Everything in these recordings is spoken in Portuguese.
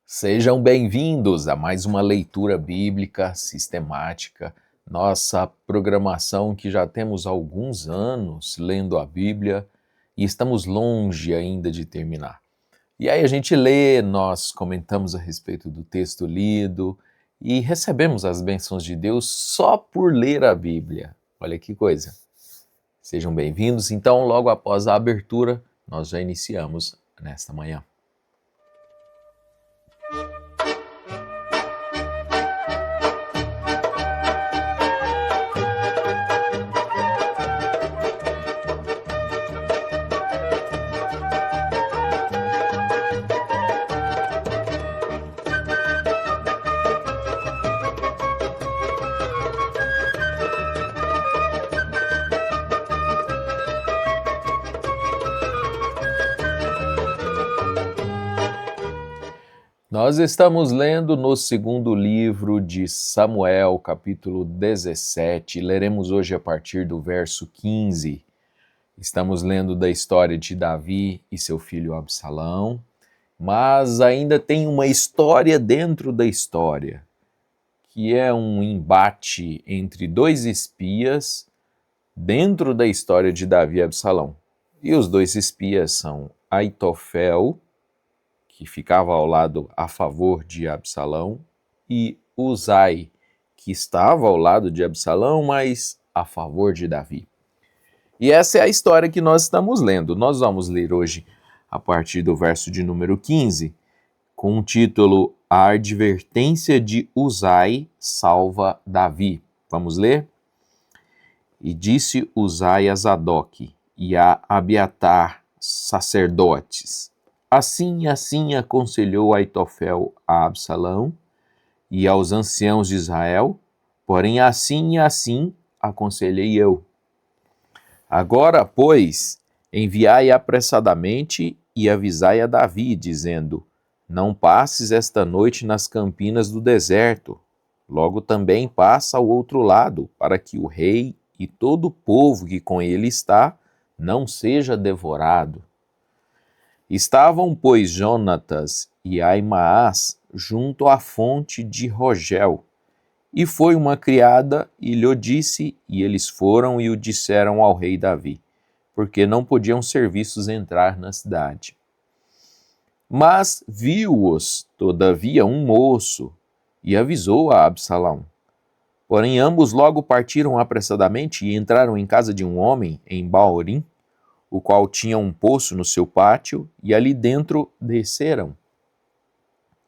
Sejam bem-vindos a mais uma leitura bíblica sistemática, nossa programação que já temos alguns anos lendo a Bíblia e estamos longe ainda de terminar. E aí a gente lê, nós comentamos a respeito do texto lido e recebemos as bênçãos de Deus só por ler a Bíblia. Olha que coisa! Sejam bem-vindos, então logo após a abertura, nós já iniciamos nesta manhã. Nós estamos lendo no segundo livro de Samuel, capítulo 17, leremos hoje a partir do verso 15. Estamos lendo da história de Davi e seu filho Absalão, mas ainda tem uma história dentro da história, que é um embate entre dois espias dentro da história de Davi e Absalão. E os dois espias são Aitofel, que ficava ao lado a favor de Absalão, e Uzai, que estava ao lado de Absalão, mas a favor de Davi. E essa é a história que nós estamos lendo. Nós vamos ler hoje a partir do verso de número 15, com o título A Advertência de Uzai salva Davi. Vamos ler? E disse Uzai a Zadok e a Abiatar, sacerdotes: Assim aconselhou Aitofel a Absalão e aos anciãos de Israel, porém assim aconselhei eu. Agora, pois, enviai apressadamente e avisai a Davi, dizendo: Não passes esta noite nas campinas do deserto, logo também passa ao outro lado, para que o rei e todo o povo que com ele está não seja devorado. Estavam, pois, Jonatas e Aimaas junto à fonte de Rogel. E foi uma criada e lhe disse, e eles foram e o disseram ao rei Davi, porque não podiam serviços entrar na cidade. Mas viu-os, todavia, um moço, e avisou a Absalão. Porém, ambos logo partiram apressadamente e entraram em casa de um homem em Baorim, o qual tinha um poço no seu pátio, e ali dentro desceram.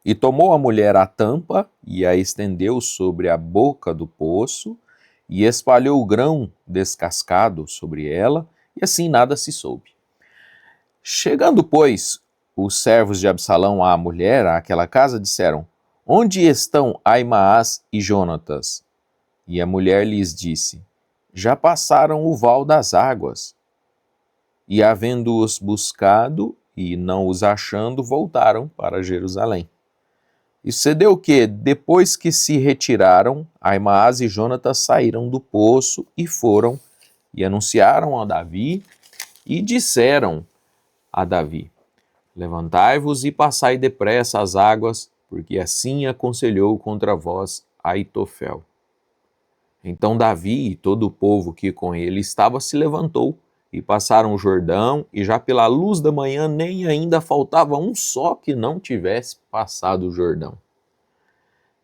E tomou a mulher a tampa, e a estendeu sobre a boca do poço, e espalhou o grão descascado sobre ela, e assim nada se soube. Chegando, pois, os servos de Absalão à mulher, àquela casa, disseram: Onde estão Aimaas e Jonatas? E a mulher lhes disse: Já passaram o val das águas. E havendo-os buscado e não os achando, voltaram para Jerusalém. E sucedeu que, depois que se retiraram, Aimaas e Jonatas saíram do poço e foram e anunciaram a Davi e disseram a Davi: Levantai-vos e passai depressa as águas, porque assim aconselhou contra vós Aitofel. Então Davi e todo o povo que com ele estava se levantou, e passaram o Jordão, e já pela luz da manhã nem ainda faltava um só que não tivesse passado o Jordão.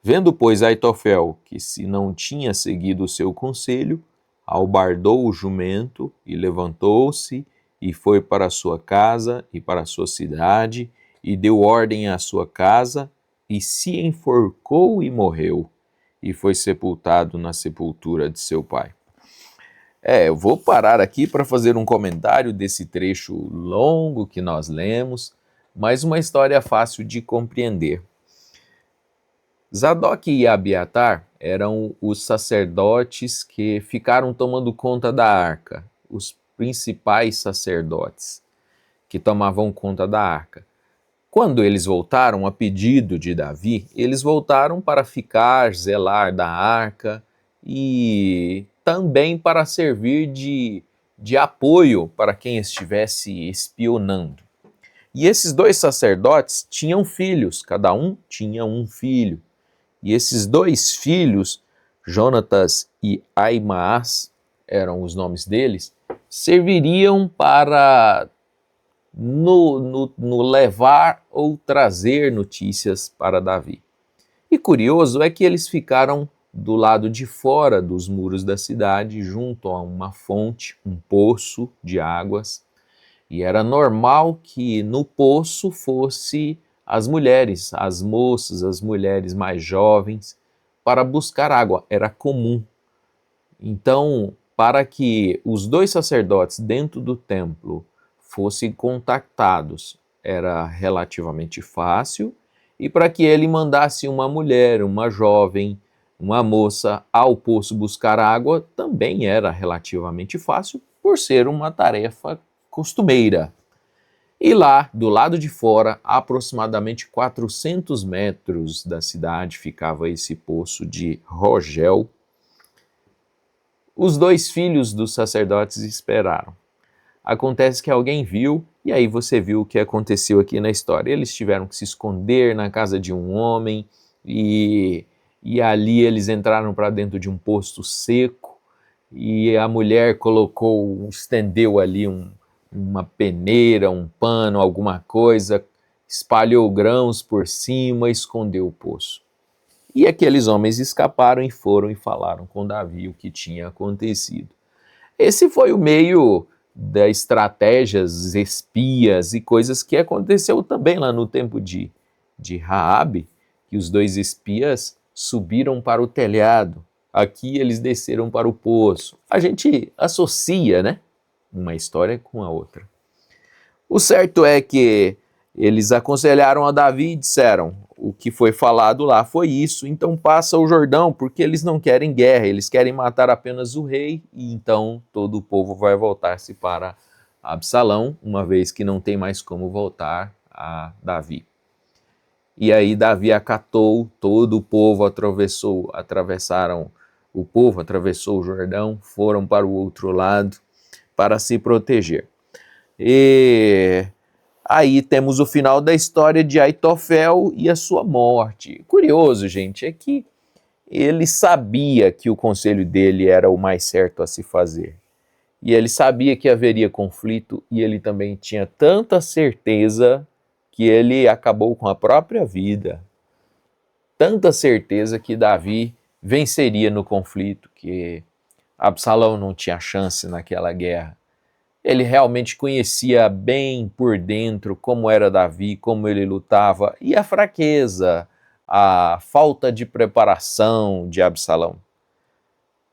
Vendo, pois, Aitofel que se não tinha seguido o seu conselho, albardou o jumento, e levantou-se, e foi para a sua casa e para a sua cidade, e deu ordem à sua casa, e se enforcou e morreu, e foi sepultado na sepultura de seu pai. Eu vou parar aqui para fazer um comentário desse trecho longo que nós lemos, mas uma história fácil de compreender. Zadok e Abiatar eram os sacerdotes que ficaram tomando conta da arca, os principais sacerdotes que tomavam conta da arca. Quando eles voltaram a pedido de Davi, eles voltaram para ficar, zelar da arca e também para servir de apoio para quem estivesse espionando. E esses dois sacerdotes tinham filhos, cada um tinha um filho. E esses dois filhos, Jonatas e Aimaas, eram os nomes deles, serviriam para no levar ou trazer notícias para Davi. E curioso é que eles ficaram do lado de fora dos muros da cidade, junto a uma fonte, um poço de águas, e era normal que no poço fosse as mulheres, as moças, as mulheres mais jovens, para buscar água, era comum. Então, para que os dois sacerdotes dentro do templo fossem contactados, era relativamente fácil, e para que ele mandasse uma mulher, uma jovem, uma moça ao poço buscar água, também era relativamente fácil, por ser uma tarefa costumeira. E lá, do lado de fora, a aproximadamente 400 metros da cidade, ficava esse poço de Rogel. Os dois filhos dos sacerdotes esperaram. Acontece que alguém viu, e aí você viu o que aconteceu aqui na história. Eles tiveram que se esconder na casa de um homem, e ali eles entraram para dentro de um poço seco, e a mulher estendeu ali uma peneira, um pano, alguma coisa, espalhou grãos por cima, escondeu o poço. E aqueles homens escaparam e foram e falaram com Davi o que tinha acontecido. Esse foi o meio das estratégias, espias e coisas que aconteceu também lá no tempo de Raabe, que os dois espias subiram para o telhado. Aqui eles desceram para o poço. A gente associa, né, uma história com a outra. O certo é que eles aconselharam a Davi e disseram: o que foi falado lá foi isso, então passa o Jordão, porque eles não querem guerra, eles querem matar apenas o rei, e então todo o povo vai voltar-se para Absalão, uma vez que não tem mais como voltar a Davi. E aí Davi acatou, todo o povo atravessou o Jordão, foram para o outro lado para se proteger. E aí temos o final da história de Aitofel e a sua morte. Curioso, gente, é que ele sabia que o conselho dele era o mais certo a se fazer. E ele sabia que haveria conflito, e ele também tinha tanta certeza que ele acabou com a própria vida. Tanta certeza que Davi venceria no conflito, que Absalão não tinha chance naquela guerra. Ele realmente conhecia bem por dentro como era Davi, como ele lutava, e a fraqueza, a falta de preparação de Absalão.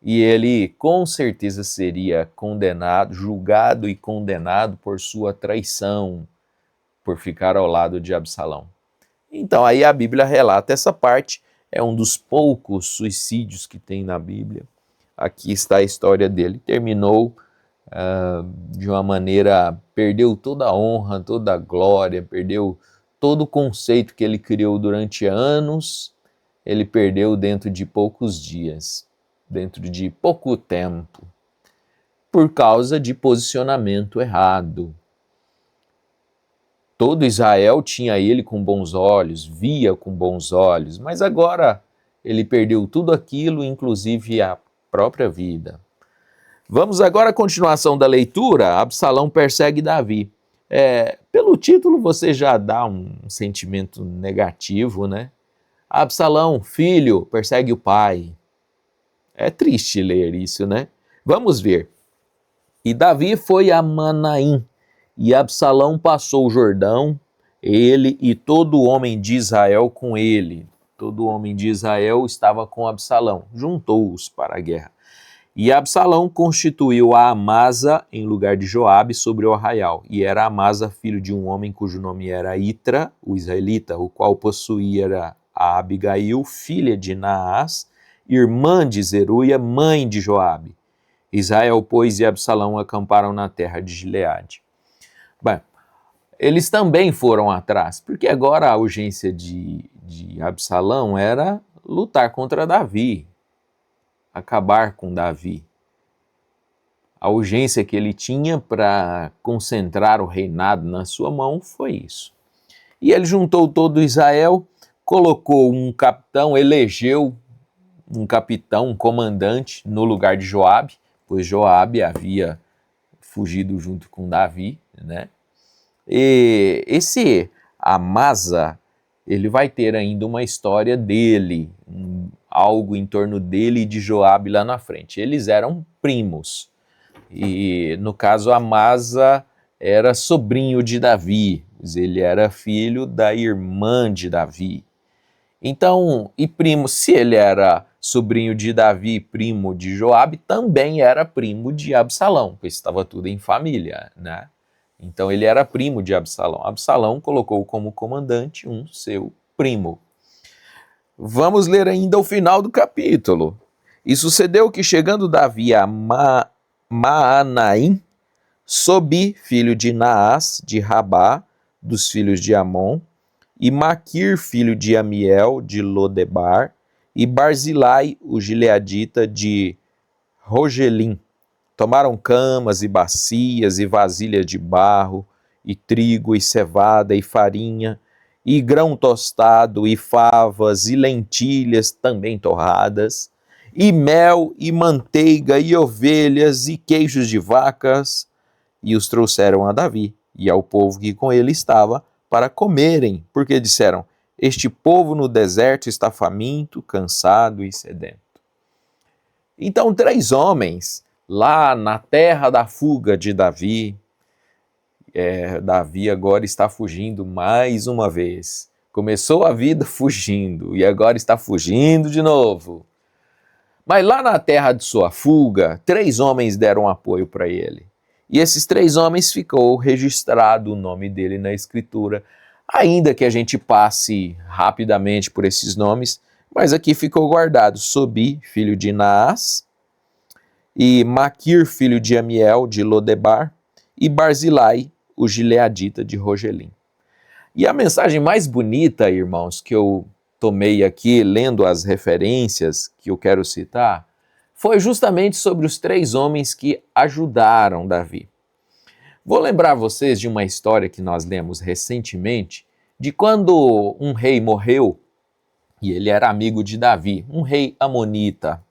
E ele com certeza seria condenado, julgado e condenado por sua traição, por ficar ao lado de Absalão. Então aí a Bíblia relata essa parte, é um dos poucos suicídios que tem na Bíblia. Aqui está a história dele, terminou de uma maneira, perdeu toda a honra, toda a glória, perdeu todo o conceito que ele criou durante anos, ele perdeu dentro de poucos dias, dentro de pouco tempo, por causa de posicionamento errado. Todo Israel tinha ele com bons olhos, via com bons olhos, mas agora ele perdeu tudo aquilo, inclusive a própria vida. Vamos agora à continuação da leitura. Absalão persegue Davi. Pelo título você já dá um sentimento negativo, né? Absalão, filho, persegue o pai. É triste ler isso, né? Vamos ver. E Davi foi a Manaim, e Absalão passou o Jordão, ele e todo homem de Israel com ele. Todo homem de Israel estava com Absalão, juntou-os para a guerra. E Absalão constituiu a Amasa em lugar de Joabe sobre o arraial. E era Amasa filho de um homem cujo nome era Itra, o israelita, o qual possuía a Abigail, filha de Naás, irmã de Zeruia, mãe de Joabe. Israel, pois, e Absalão acamparam na terra de Gileade. Bem, eles também foram atrás, porque agora a urgência de Absalão era lutar contra Davi, acabar com Davi. A urgência que ele tinha para concentrar o reinado na sua mão foi isso. E ele juntou todo Israel, colocou um capitão, elegeu um capitão, um comandante no lugar de Joabe, pois Joabe havia fugido junto com Davi, né? E esse Amasa, ele vai ter ainda uma história dele, algo em torno dele e de Joabe lá na frente. Eles eram primos. E no caso Amasa era sobrinho de Davi, ele era filho da irmã de Davi. Então, e primo, se ele era sobrinho de Davi e primo de Joabe, também era primo de Absalão, pois estava tudo em família, né? Então ele era primo de Absalão. Absalão colocou como comandante um seu primo. Vamos ler ainda o final do capítulo. E sucedeu que, chegando Davi a Maanaim, Sobi, filho de Naás, de Rabá, dos filhos de Amon, e Maquir, filho de Amiel, de Lodebar, e Barzilai, o gileadita, de Rogelim. Tomaram camas e bacias e vasilhas de barro, e trigo e cevada e farinha, e grão tostado, e favas, e lentilhas também torradas, e mel, e manteiga, e ovelhas, e queijos de vacas, e os trouxeram a Davi, e ao povo que com ele estava, para comerem, porque disseram: este povo no deserto está faminto, cansado e sedento. Então 3 homens, lá na terra da fuga de Davi, Davi agora está fugindo mais uma vez. Começou a vida fugindo e agora está fugindo de novo. Mas lá na terra de sua fuga, 3 homens deram apoio para ele. E esses 3 homens ficou registrado o nome dele na escritura, ainda que a gente passe rapidamente por esses nomes, mas aqui ficou guardado: Sobi, filho de Naás, e Maquir, filho de Amiel, de Lodebar, e Barzilai, o gileadita de Rogelim. E a mensagem mais bonita, irmãos, que eu tomei aqui, lendo as referências que eu quero citar, foi justamente sobre os 3 homens que ajudaram Davi. Vou lembrar vocês de uma história que nós lemos recentemente, de quando um rei morreu, e ele era amigo de Davi, um rei amonita.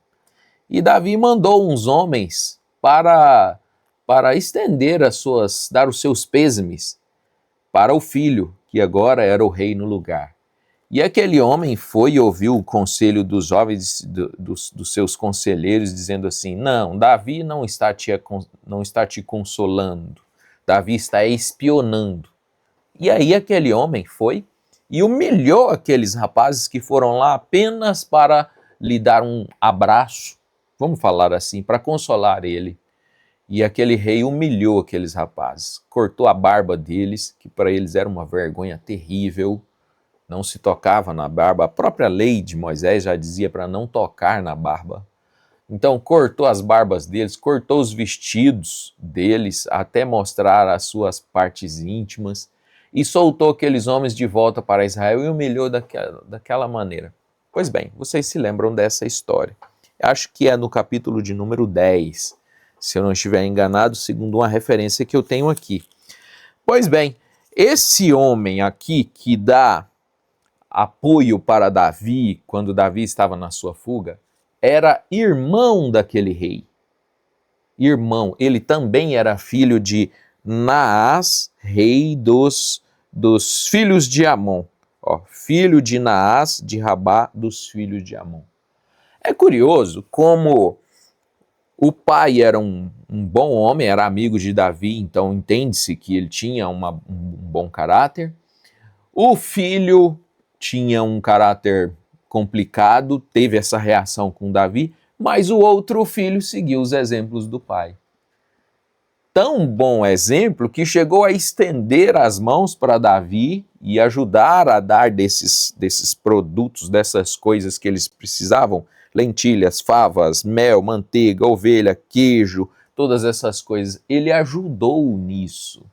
E Davi mandou uns homens para estender dar os seus pêsames para o filho, que agora era o rei no lugar. E aquele homem foi e ouviu o conselho dos jovens, dos seus conselheiros, dizendo assim: não, Davi não está te consolando, Davi está espionando. E aí aquele homem foi e humilhou aqueles rapazes que foram lá apenas para lhe dar um abraço, vamos falar assim, para consolar ele. E aquele rei humilhou aqueles rapazes, cortou a barba deles, que para eles era uma vergonha terrível, não se tocava na barba. A própria lei de Moisés já dizia para não tocar na barba. Então cortou as barbas deles, cortou os vestidos deles, até mostrar as suas partes íntimas, e soltou aqueles homens de volta para Israel e humilhou daquela maneira. Pois bem, vocês se lembram dessa história. Acho que é no capítulo de número 10, se eu não estiver enganado, segundo uma referência que eu tenho aqui. Pois bem, esse homem aqui que dá apoio para Davi, quando Davi estava na sua fuga, era irmão daquele rei. Irmão, ele também era filho de Naás, rei dos filhos de Amon. Filho de Naás, de Rabá, dos filhos de Amon. É curioso como o pai era um bom homem, era amigo de Davi, então entende-se que ele tinha um bom caráter. O filho tinha um caráter complicado, teve essa reação com Davi, mas o outro filho seguiu os exemplos do pai. Tão bom exemplo que chegou a estender as mãos para Davi e ajudar a dar desses produtos, dessas coisas que eles precisavam, lentilhas, favas, mel, manteiga, ovelha, queijo, todas essas coisas. Ele ajudou nisso.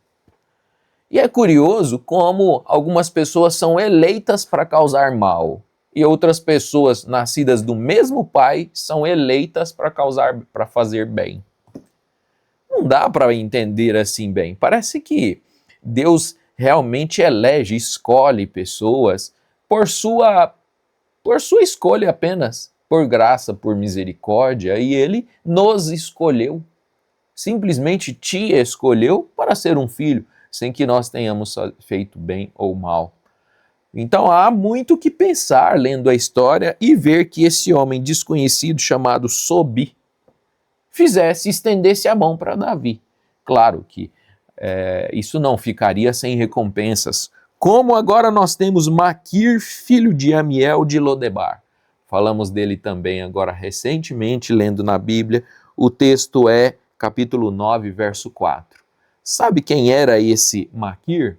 E é curioso como algumas pessoas são eleitas para causar mal e outras pessoas nascidas do mesmo pai são eleitas para fazer bem. Não dá para entender assim bem. Parece que Deus realmente elege, escolhe pessoas por sua escolha apenas, por graça, por misericórdia, e Ele nos escolheu. Simplesmente te escolheu para ser um filho, sem que nós tenhamos feito bem ou mal. Então há muito o que pensar lendo a história e ver que esse homem desconhecido chamado Sobi estendesse a mão para Davi. Claro que isso não ficaria sem recompensas. Como agora nós temos Maquir, filho de Amiel de Lodebar. Falamos dele também agora recentemente, lendo na Bíblia. O texto é capítulo 9, verso 4. Sabe quem era esse Maquir?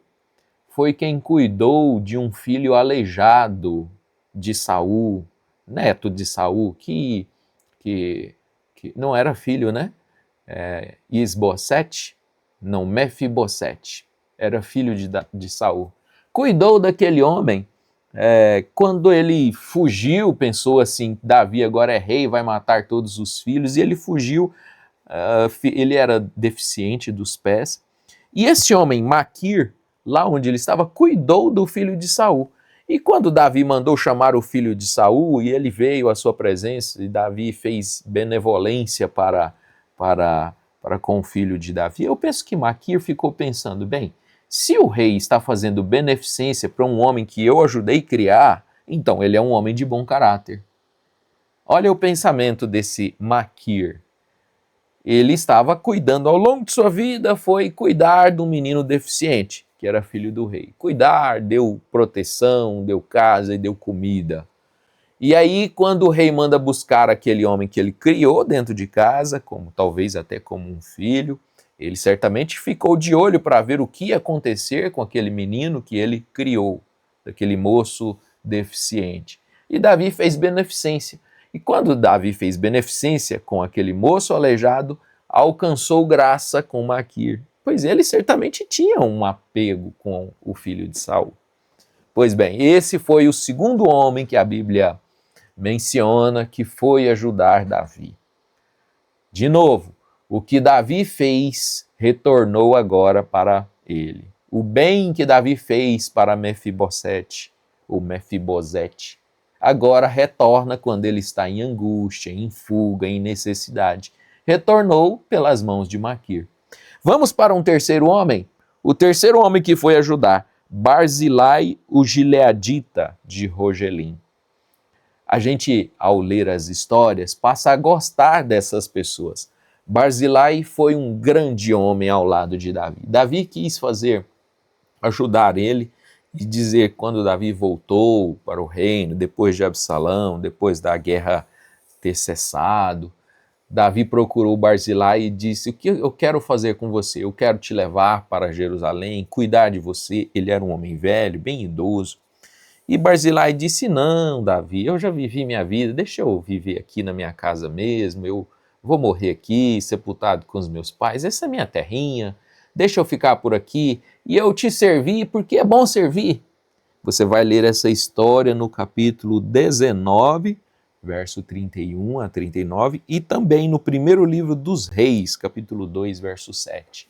Foi quem cuidou de um filho aleijado de Saul, neto de Saul, que não era filho, né? Isbosete, não, Mefibosete, era filho de Saul. Cuidou daquele homem, quando ele fugiu, pensou assim, Davi agora é rei, vai matar todos os filhos, e ele fugiu, ele era deficiente dos pés, e esse homem, Maquir, lá onde ele estava, cuidou do filho de Saul. E quando Davi mandou chamar o filho de Saul, e ele veio à sua presença, e Davi fez benevolência para com o filho de Davi, eu penso que Maquir ficou pensando, bem, se o rei está fazendo beneficência para um homem que eu ajudei a criar, então ele é um homem de bom caráter. Olha o pensamento desse Maquir. Ele estava cuidando, ao longo de sua vida, foi cuidar de um menino deficiente, que era filho do rei. Cuidar, deu proteção, deu casa e deu comida. E aí, quando o rei manda buscar aquele homem que ele criou dentro de casa, como talvez até como um filho, ele certamente ficou de olho para ver o que ia acontecer com aquele menino que ele criou, daquele moço deficiente. E Davi fez beneficência. E quando Davi fez beneficência com aquele moço aleijado, alcançou graça com Maquir, pois ele certamente tinha um apego com o filho de Saul. Pois bem, esse foi o segundo homem que a Bíblia menciona que foi ajudar Davi. De novo, o que Davi fez retornou agora para ele. O bem que Davi fez para Mefibosete, ou Mefibosete, agora retorna quando ele está em angústia, em fuga, em necessidade. Retornou pelas mãos de Maquir. Vamos para um terceiro homem? O terceiro homem que foi ajudar, Barzilai, o gileadita de Rogelim. A gente, ao ler as histórias, passa a gostar dessas pessoas. Barzilai foi um grande homem ao lado de Davi. Davi quis ajudar ele e dizer, quando Davi voltou para o reino, depois de Absalão, depois da guerra ter cessado, Davi procurou Barzilai e disse, o que eu quero fazer com você? Eu quero te levar para Jerusalém, cuidar de você. Ele era um homem velho, bem idoso. E Barzilai disse, não, Davi, eu já vivi minha vida, deixa eu viver aqui na minha casa mesmo, eu vou morrer aqui, sepultado com os meus pais, essa é minha terrinha, deixa eu ficar por aqui e eu te servir, porque é bom servir. Você vai ler essa história no capítulo 19, verso 31 a 39, e também no primeiro livro dos Reis, capítulo 2, verso 7.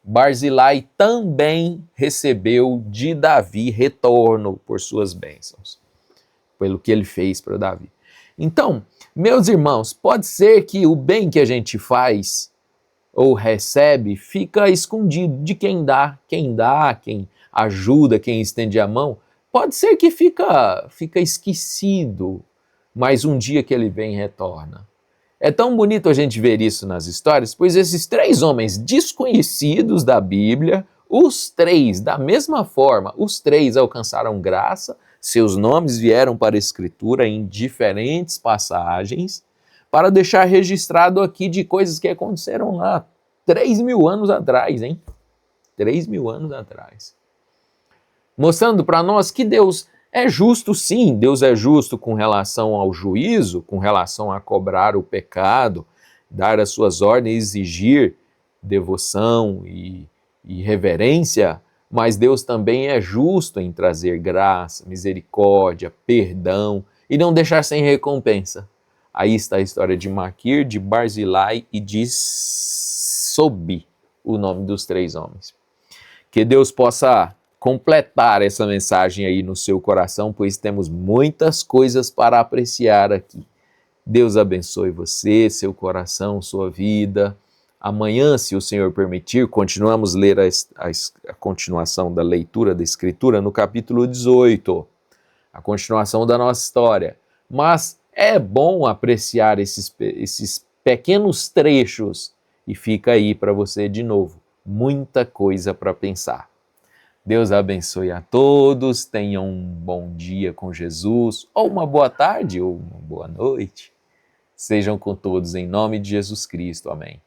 Barzilai também recebeu de Davi retorno por suas bênçãos, pelo que ele fez para Davi. Então, meus irmãos, pode ser que o bem que a gente faz ou recebe fica escondido de quem dá, quem ajuda, quem estende a mão. Pode ser que fica esquecido, mas um dia que ele vem retorna. É tão bonito a gente ver isso nas histórias, pois esses três homens desconhecidos da Bíblia, os três, da mesma forma, os três alcançaram graça, seus nomes vieram para a Escritura em diferentes passagens, para deixar registrado aqui de coisas que aconteceram lá 3.000 anos atrás, hein? 3.000 anos atrás. Mostrando para nós que Deus é justo, sim, Deus é justo com relação ao juízo, com relação a cobrar o pecado, dar as suas ordens, exigir devoção e reverência, mas Deus também é justo em trazer graça, misericórdia, perdão e não deixar sem recompensa. Aí está a história de Maquir, de Barzilai e de sob o nome dos 3 homens. Que Deus possa completar essa mensagem aí no seu coração, pois temos muitas coisas para apreciar aqui. Deus abençoe você, seu coração, sua vida. Amanhã, se o Senhor permitir, continuamos a ler a continuação da leitura da Escritura no capítulo 18, a continuação da nossa história. Mas é bom apreciar esses pequenos trechos e fica aí para você de novo, muita coisa para pensar. Deus abençoe a todos, tenham um bom dia com Jesus, ou uma boa tarde, ou uma boa noite. Sejam com todos em nome de Jesus Cristo. Amém.